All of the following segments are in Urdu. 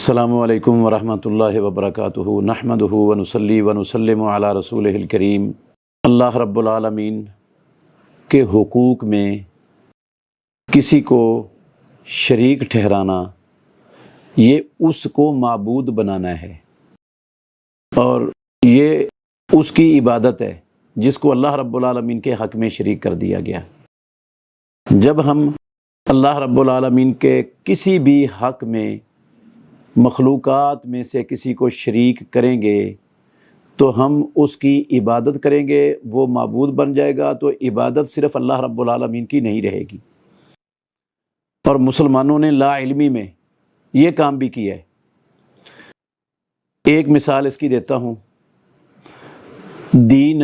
السلام علیکم ورحمۃ اللہ وبرکاتہ نحمدہ ونصلی ونسلم علی رسولہ الکریم۔ اللہ رب العالمین کے حقوق میں کسی کو شریک ٹھہرانا یہ اس کو معبود بنانا ہے، اور یہ اس کی عبادت ہے جس کو اللہ رب العالمین کے حق میں شریک کر دیا گیا۔ جب ہم اللہ رب العالمین کے کسی بھی حق میں مخلوقات میں سے کسی کو شریک کریں گے تو ہم اس کی عبادت کریں گے، وہ معبود بن جائے گا، تو عبادت صرف اللہ رب العالمین کی نہیں رہے گی۔ اور مسلمانوں نے لا علمی میں یہ کام بھی کیا ہے۔ ایک مثال اس کی دیتا ہوں۔ دین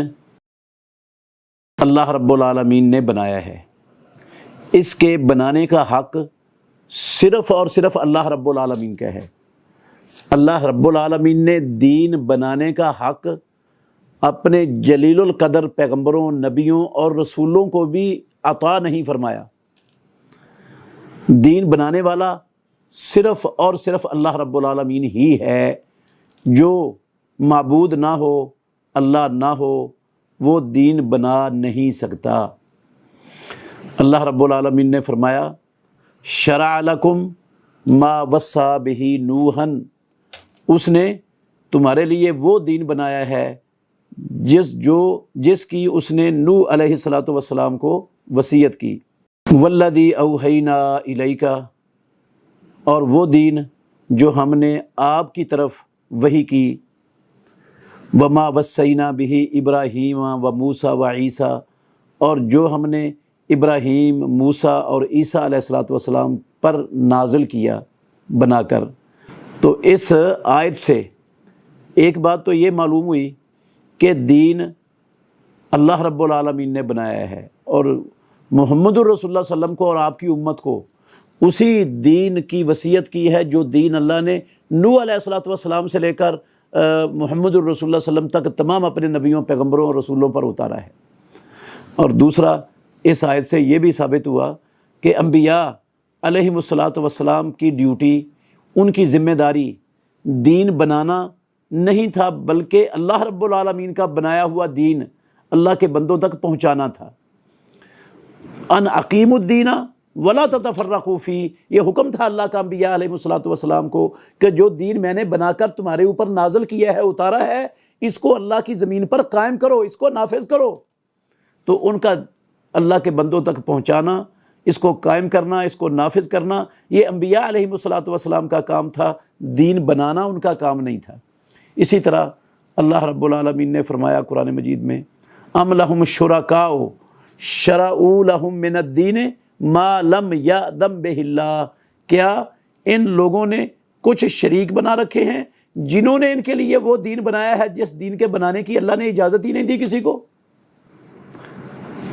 اللہ رب العالمین نے بنایا ہے، اس کے بنانے کا حق صرف اور صرف اللہ رب العالمین کا ہے۔ اللہ رب العالمین نے دین بنانے کا حق اپنے جلیل القدر پیغمبروں، نبیوں اور رسولوں کو بھی عطا نہیں فرمایا۔ دین بنانے والا صرف اور صرف اللہ رب العالمین ہی ہے۔ جو معبود نہ ہو، اللہ نہ ہو، وہ دین بنا نہیں سکتا۔ اللہ رب العالمین نے فرمایا شرع لکم ما وصی بہ نوحا، اس نے تمہارے لیے وہ دین بنایا ہے جس کی اس نے نوح علیہ السلام کو وصیت کی۔ والذی اوحینا الیک، اور وہ دین جو ہم نے آپ کی طرف وحی کی۔ وما وصینا بہ ابراہیم و موسیٰ و عیسیٰ، اور جو ہم نے ابراہیم، موسیٰ اور عیسیٰ علیہ السلام پر نازل کیا بنا کر۔ تو اس آیت سے ایک بات تو یہ معلوم ہوئی کہ دین اللہ رب العالمین نے بنایا ہے، اور محمد الرسول اللہ صلی اللہ علیہ وسلم کو اور آپ کی امت کو اسی دین کی وصیت کی ہے جو دین اللہ نے نوح علیہ السلام سے لے کر محمد الرسول اللہ صلی اللہ علیہ وسلم تک تمام اپنے نبیوں، پیغمبروں اور رسولوں پر اتارا ہے۔ اور دوسرا، اس آیت سے یہ بھی ثابت ہوا کہ انبیاء علیہم السلام کی ڈیوٹی، ان کی ذمہ داری دین بنانا نہیں تھا، بلکہ اللہ رب العالمین کا بنایا ہوا دین اللہ کے بندوں تک پہنچانا تھا۔ ان اقیموا الدین ولا تتفرقوا فیہ، یہ حکم تھا اللہ کا انبیاء علیہ السلام کو کہ جو دین میں نے بنا کر تمہارے اوپر نازل کیا ہے، اتارا ہے، اس کو اللہ کی زمین پر قائم کرو، اس کو نافذ کرو۔ تو ان کا اللہ کے بندوں تک پہنچانا، اس کو قائم کرنا، اس کو نافذ کرنا، یہ انبیاء علیہ السلام کا کام تھا، دین بنانا ان کا کام نہیں تھا۔ اسی طرح اللہ رب العالمین نے فرمایا قرآن مجید میں ام لہم شرکاء شرعوا لہم من الدین ما لم یأذن بہ اللہ، کیا ان لوگوں نے کچھ شریک بنا رکھے ہیں جنہوں نے ان کے لیے وہ دین بنایا ہے جس دین کے بنانے کی اللہ نے اجازت ہی نہیں دی کسی کو۔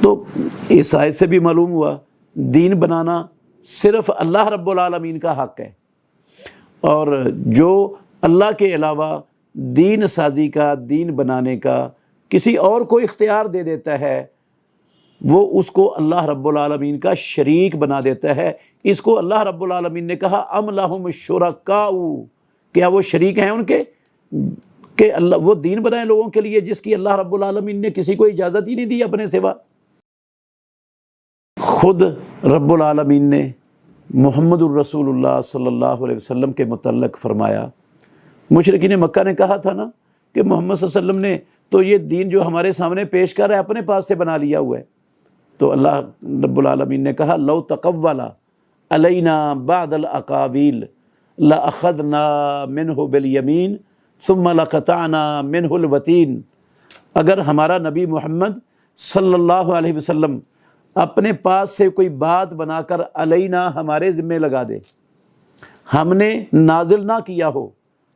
تو اس آیت سے بھی معلوم ہوا دین بنانا صرف اللہ رب العالمین کا حق ہے، اور جو اللہ کے علاوہ دین سازی کا، دین بنانے کا کسی اور کو اختیار دے دیتا ہے، وہ اس کو اللہ رب العالمین کا شریک بنا دیتا ہے۔ اس کو اللہ رب العالمین نے کہا ام لہم شرکاء، کیا وہ شریک ہیں ان کے کہ اللہ وہ دین بنائے لوگوں کے لیے جس کی اللہ رب العالمین نے کسی کو اجازت ہی نہیں دی اپنے سوا۔ خود رب العالمین نے محمد الرسول اللہ صلی اللہ علیہ وسلم کے متعلق فرمایا، مشرکین مکہ نے کہا تھا نا کہ محمد صلی اللہ علیہ وسلم نے تو یہ دین جو ہمارے سامنے پیش کر رہا ہے اپنے پاس سے بنا لیا ہوا ہے۔ تو اللہ رب العالمین نے کہا لو تقول علینا بعض الاقاویل لاخذنا منہ بالیمین ثم لقطعنا منہ الوتین، اگر ہمارا نبی محمد صلی اللہ علیہ وسلم اپنے پاس سے کوئی بات بنا کر علینا ہمارے ذمے لگا دے، ہم نے نازل نہ کیا ہو،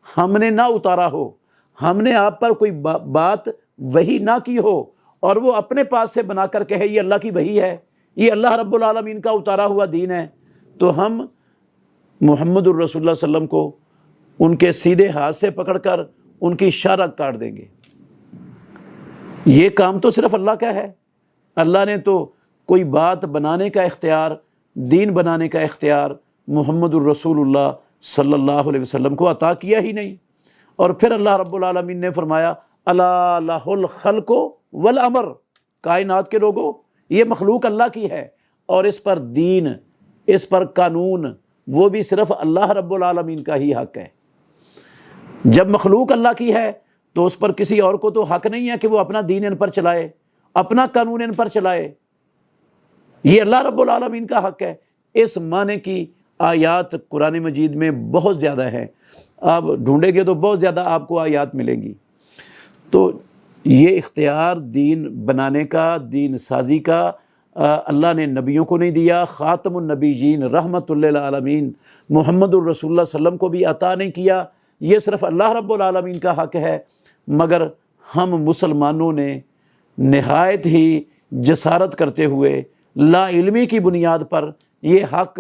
ہم نے نہ اتارا ہو، ہم نے آپ پر کوئی بات وحی نہ کی ہو، اور وہ اپنے پاس سے بنا کر کہے یہ اللہ کی وحی ہے، یہ اللہ رب العالمین کا اتارا ہوا دین ہے، تو ہم محمد الرسول اللہ صلی اللہ علیہ وسلم کو ان کے سیدھے ہاتھ سے پکڑ کر ان کی شارک کاٹ دیں گے۔ یہ کام تو صرف اللہ کا ہے۔ اللہ نے تو کوئی بات بنانے کا اختیار، دین بنانے کا اختیار محمد الرسول اللہ صلی اللہ علیہ وسلم کو عطا کیا ہی نہیں۔ اور پھر اللہ رب العالمین نے فرمایا الا لہ الخلق والامر، کائنات کے لوگوں یہ مخلوق اللہ کی ہے، اور اس پر دین، اس پر قانون وہ بھی صرف اللہ رب العالمین کا ہی حق ہے۔ جب مخلوق اللہ کی ہے تو اس پر کسی اور کو تو حق نہیں ہے کہ وہ اپنا دین ان پر چلائے، اپنا قانون ان پر چلائے، یہ اللہ رب العالمین کا حق ہے۔ اس معنی کی آیات قرآن مجید میں بہت زیادہ ہیں، آپ ڈھونڈیں گے تو بہت زیادہ آپ کو آیات ملیں گی۔ تو یہ اختیار دین بنانے کا، دین سازی کا اللہ نے نبیوں کو نہیں دیا، خاتم النبیین رحمت للعالمین محمد الرسول اللہ صلی اللہ علیہ وسلم کو بھی عطا نہیں کیا، یہ صرف اللہ رب العالمین کا حق ہے۔ مگر ہم مسلمانوں نے نہایت ہی جسارت کرتے ہوئے لا علمی کی بنیاد پر یہ حق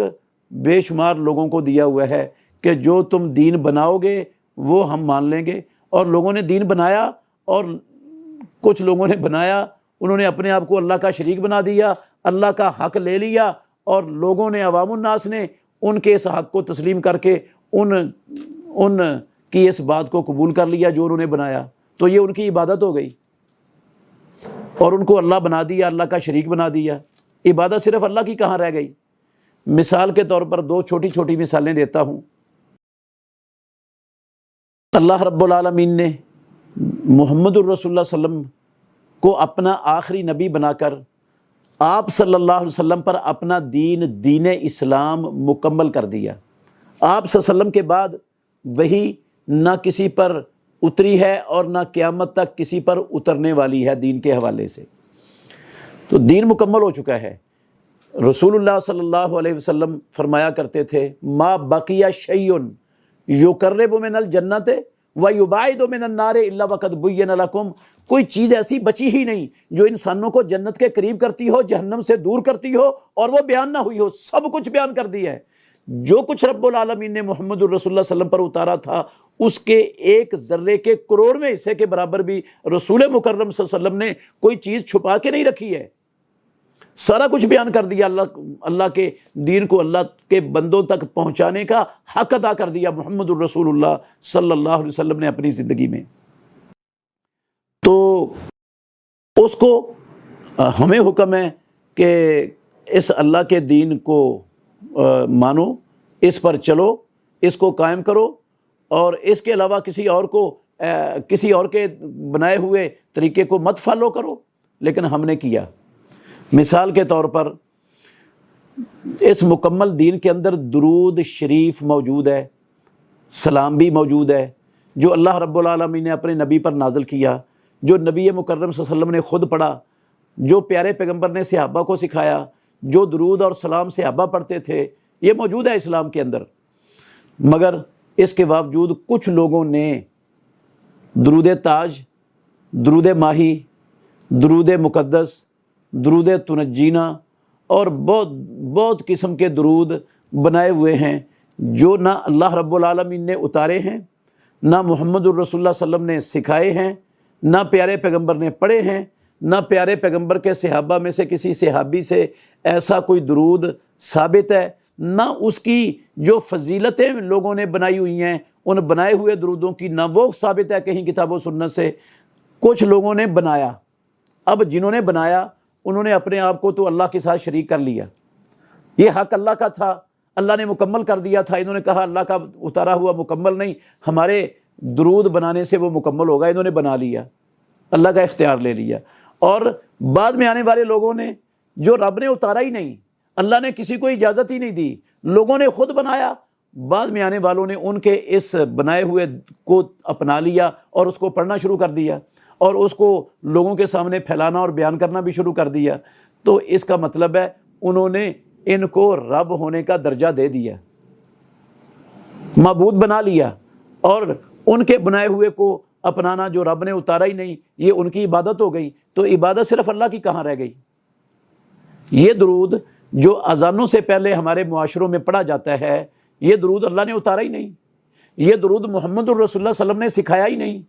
بے شمار لوگوں کو دیا ہوا ہے کہ جو تم دین بناؤ گے وہ ہم مان لیں گے۔ اور لوگوں نے دین بنایا، اور کچھ لوگوں نے بنایا، انہوں نے اپنے آپ کو اللہ کا شریک بنا دیا، اللہ کا حق لے لیا، اور لوگوں نے، عوام الناس نے ان کے اس حق کو تسلیم کر کے ان کی اس بات کو قبول کر لیا جو انہوں نے بنایا، تو یہ ان کی عبادت ہو گئی، اور ان کو اللہ بنا دیا، اللہ کا شریک بنا دیا۔ عبادت صرف اللہ کی کہاں رہ گئی؟ مثال کے طور پر دو چھوٹی چھوٹی مثالیں دیتا ہوں۔ اللہ رب العالمین نے محمد الرسول اللہ صلی اللہ علیہ وسلم کو اپنا آخری نبی بنا کر آپ صلی اللہ علیہ وسلم پر اپنا دین اسلام مکمل کر دیا۔ آپ صلی اللہ علیہ وسلم کے بعد وہی نہ کسی پر اتری ہے اور نہ قیامت تک کسی پر اترنے والی ہے دین کے حوالے سے، تو دین مکمل ہو چکا ہے۔ رسول اللہ صلی اللہ علیہ وسلم فرمایا کرتے تھے ما بقی شیء یقرب من الجنت ویبعد من النار الا وقد بین لکم، کوئی چیز ایسی بچی ہی نہیں جو انسانوں کو جنت کے قریب کرتی ہو، جہنم سے دور کرتی ہو اور وہ بیان نہ ہوئی ہو، سب کچھ بیان کر دیا ہے۔ جو کچھ رب العالمین نے محمد الرسول اللہ صلی اللہ علیہ وسلم پر اتارا تھا اس کے ایک ذرے کے کروڑویں حصے کے برابر بھی رسول مکرم صلی اللہ علیہ وسلم نے کوئی چیز چھپا کے نہیں رکھی ہے، سارا کچھ بیان کر دیا۔ اللہ کے دین کو اللہ کے بندوں تک پہنچانے کا حق ادا کر دیا محمد الرسول اللہ صلی اللہ علیہ وسلم نے اپنی زندگی میں۔ تو اس کو ہمیں حکم ہے کہ اس اللہ کے دین کو مانو، اس پر چلو، اس کو قائم کرو، اور اس کے علاوہ کسی اور کے بنائے ہوئے طریقے کو مت فالو کرو۔ لیکن ہم نے کیا۔ مثال کے طور پر اس مکمل دین کے اندر درود شریف موجود ہے، سلام بھی موجود ہے، جو اللہ رب العالمین نے اپنے نبی پر نازل کیا، جو نبی مکرم صلی اللہ علیہ وسلم نے خود پڑھا، جو پیارے پیغمبر نے صحابہ کو سکھایا، جو درود اور سلام صحابہ پڑھتے تھے، یہ موجود ہے اسلام کے اندر۔ مگر اس کے باوجود کچھ لوگوں نے درود تاج، درود ماہی، درود مقدس، درود تنجینا اور بہت قسم کے درود بنائے ہوئے ہیں جو نہ اللہ رب العالمین نے اتارے ہیں، نہ محمد الرسول اللہ صلی اللہ علیہ وسلم نے سکھائے ہیں، نہ پیارے پیغمبر نے پڑھے ہیں، نہ پیارے پیغمبر کے صحابہ میں سے کسی صحابی سے ایسا کوئی درود ثابت ہے، نہ اس کی جو فضیلتیں لوگوں نے بنائی ہوئی ہیں ان بنائے ہوئے درودوں کی نہ وہ ثابت ہے کہیں کتاب و سنت سے۔ کچھ لوگوں نے بنایا، اب جنہوں نے بنایا انہوں نے اپنے آپ کو تو اللہ کے ساتھ شریک کر لیا، یہ حق اللہ کا تھا، اللہ نے مکمل کر دیا تھا، انہوں نے کہا اللہ کا اتارا ہوا مکمل نہیں، ہمارے درود بنانے سے وہ مکمل ہوگا، انہوں نے بنا لیا، اللہ کا اختیار لے لیا۔ اور بعد میں آنے والے لوگوں نے جو رب نے اتارا ہی نہیں، اللہ نے کسی کو اجازت ہی نہیں دی، لوگوں نے خود بنایا، بعد میں آنے والوں نے ان کے اس بنائے ہوئے کو اپنا لیا اور اس کو پڑھنا شروع کر دیا اور اس کو لوگوں کے سامنے پھیلانا اور بیان کرنا بھی شروع کر دیا۔ تو اس کا مطلب ہے انہوں نے ان کو رب ہونے کا درجہ دے دیا، معبود بنا لیا، اور ان کے بنائے ہوئے کو اپنانا جو رب نے اتارا ہی نہیں، یہ ان کی عبادت ہو گئی۔ تو عبادت صرف اللہ کی کہاں رہ گئی؟ یہ درود جو اذانوں سے پہلے ہمارے معاشروں میں پڑھا جاتا ہے، یہ درود اللہ نے اتارا ہی نہیں، یہ درود محمد الرسول اللہ صلی اللہ علیہ وسلم نے سکھایا ہی نہیں،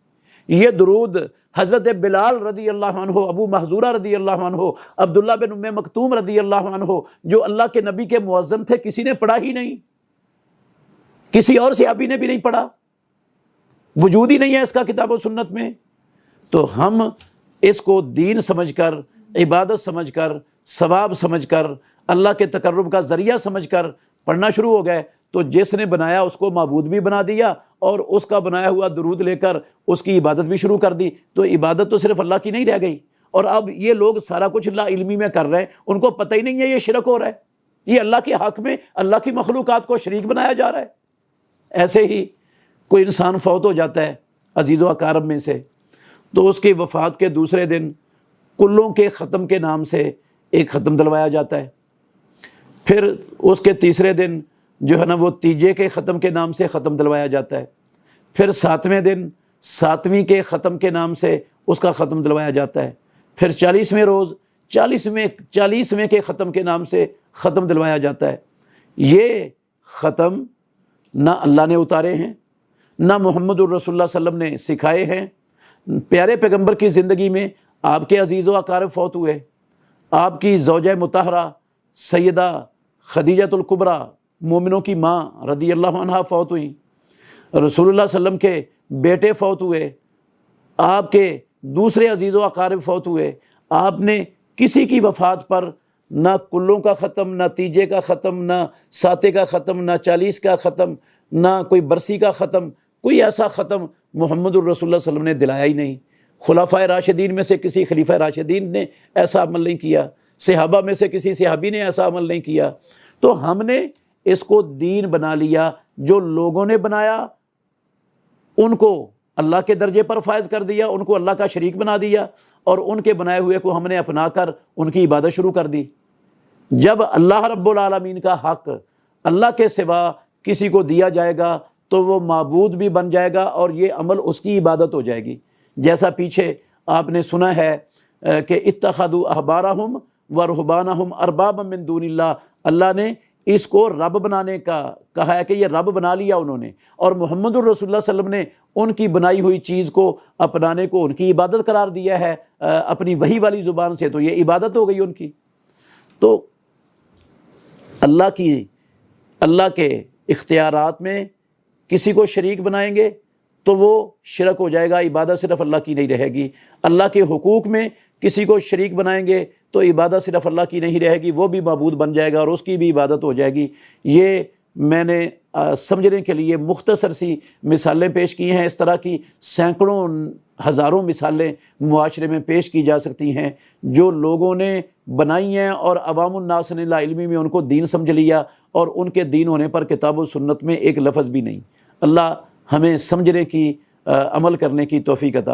یہ درود حضرت بلال رضی اللہ عنہ، ابو محذورہ رضی اللہ عنہ، عبداللہ بن ام مکتوم رضی اللہ عنہ جو اللہ کے نبی کے مؤذن تھے، کسی نے پڑھا ہی نہیں، کسی اور صحابی نے بھی نہیں پڑھا، وجود ہی نہیں ہے اس کا کتاب و سنت میں۔ تو ہم اس کو دین سمجھ کر، عبادت سمجھ کر، ثواب سمجھ کر، اللہ کے تقرب کا ذریعہ سمجھ کر پڑھنا شروع ہو گئے، تو جس نے بنایا اس کو معبود بھی بنا دیا، اور اس کا بنایا ہوا درود لے کر اس کی عبادت بھی شروع کر دی۔ تو عبادت تو صرف اللہ کی نہیں رہ گئی، اور اب یہ لوگ سارا کچھ لا علمی میں کر رہے ہیں، ان کو پتہ ہی نہیں ہے یہ شرک ہو رہا ہے، یہ اللہ کے حق میں اللہ کی مخلوقات کو شریک بنایا جا رہا ہے۔ ایسے ہی کوئی انسان فوت ہو جاتا ہے عزیز و اقارب میں سے، تو اس کی وفات کے دوسرے دن کلوں کے ختم کے نام سے ایک ختم دلوایا جاتا ہے، پھر اس کے تیسرے دن جو ہے نا وہ تیجے کے ختم کے نام سے ختم دلوایا جاتا ہے، پھر ساتویں دن ساتویں کے ختم کے نام سے اس کا ختم دلوایا جاتا ہے، پھر 40ویں روز 40ویں کے ختم کے نام سے ختم دلوایا جاتا ہے۔ یہ ختم نہ اللہ نے اتارے ہیں، نہ محمد الرسول اللہ صلی اللہ علیہ وسلم نے سکھائے ہیں۔ پیارے پیغمبر کی زندگی میں آپ کے عزیز و اقارب فوت ہوئے، آپ کی زوجہ مطہرہ سیدہ خدیجۃ الکبریٰ مومنوں کی ماں رضی اللہ عنہا فوت ہوئیں، رسول اللہ صلی اللہ علیہ وسلم کے بیٹے فوت ہوئے، آپ کے دوسرے عزیز و اقارب فوت ہوئے۔ آپ نے کسی کی وفات پر نہ کلوں کا ختم، نہ تیجے کا ختم، نہ ساتے کا ختم، نہ 40 کا ختم، نہ کوئی برسی کا ختم، کوئی ایسا ختم محمد الرسول اللہ صلی اللہ علیہ وسلم نے دلایا ہی نہیں۔ خلفائے راشدین میں سے کسی خلیفہ راشدین نے ایسا عمل نہیں کیا، صحابہ میں سے کسی صحابی نے ایسا عمل نہیں کیا۔ تو ہم نے اس کو دین بنا لیا، جو لوگوں نے بنایا ان کو اللہ کے درجے پر فائز کر دیا، ان کو اللہ کا شریک بنا دیا، اور ان کے بنائے ہوئے کو ہم نے اپنا کر ان کی عبادت شروع کر دی۔ جب اللہ رب العالمین کا حق اللہ کے سوا کسی کو دیا جائے گا تو وہ معبود بھی بن جائے گا، اور یہ عمل اس کی عبادت ہو جائے گی۔ جیسا پیچھے آپ نے سنا ہے کہ اتخذوا احبارہم ورہبانہم اربابا من دون اللہ، اللہ نے اس کو رب بنانے کا کہا ہے کہ یہ رب بنا لیا انہوں نے، اور محمد الرسول اللہ صلی اللہ علیہ وسلم نے ان کی بنائی ہوئی چیز کو اپنانے کو ان کی عبادت قرار دیا ہے اپنی وحی والی زبان سے، تو یہ عبادت ہو گئی ان کی۔ تو اللہ کے اختیارات میں کسی کو شریک بنائیں گے تو وہ شرک ہو جائے گا، عبادت صرف اللہ کی نہیں رہے گی۔ اللہ کے حقوق میں کسی کو شریک بنائیں گے تو عبادت صرف اللہ کی نہیں رہے گی، وہ بھی معبود بن جائے گا اور اس کی بھی عبادت ہو جائے گی۔ یہ میں نے سمجھنے کے لیے مختصر سی مثالیں پیش کی ہیں، اس طرح کی سینکڑوں ہزاروں مثالیں معاشرے میں پیش کی جا سکتی ہیں جو لوگوں نے بنائی ہیں، اور عوام الناس نے لا علمی میں ان کو دین سمجھ لیا، اور ان کے دین ہونے پر کتاب و سنت میں ایک لفظ بھی نہیں۔ اللہ ہمیں سمجھنے کی، عمل کرنے کی توفیق عطا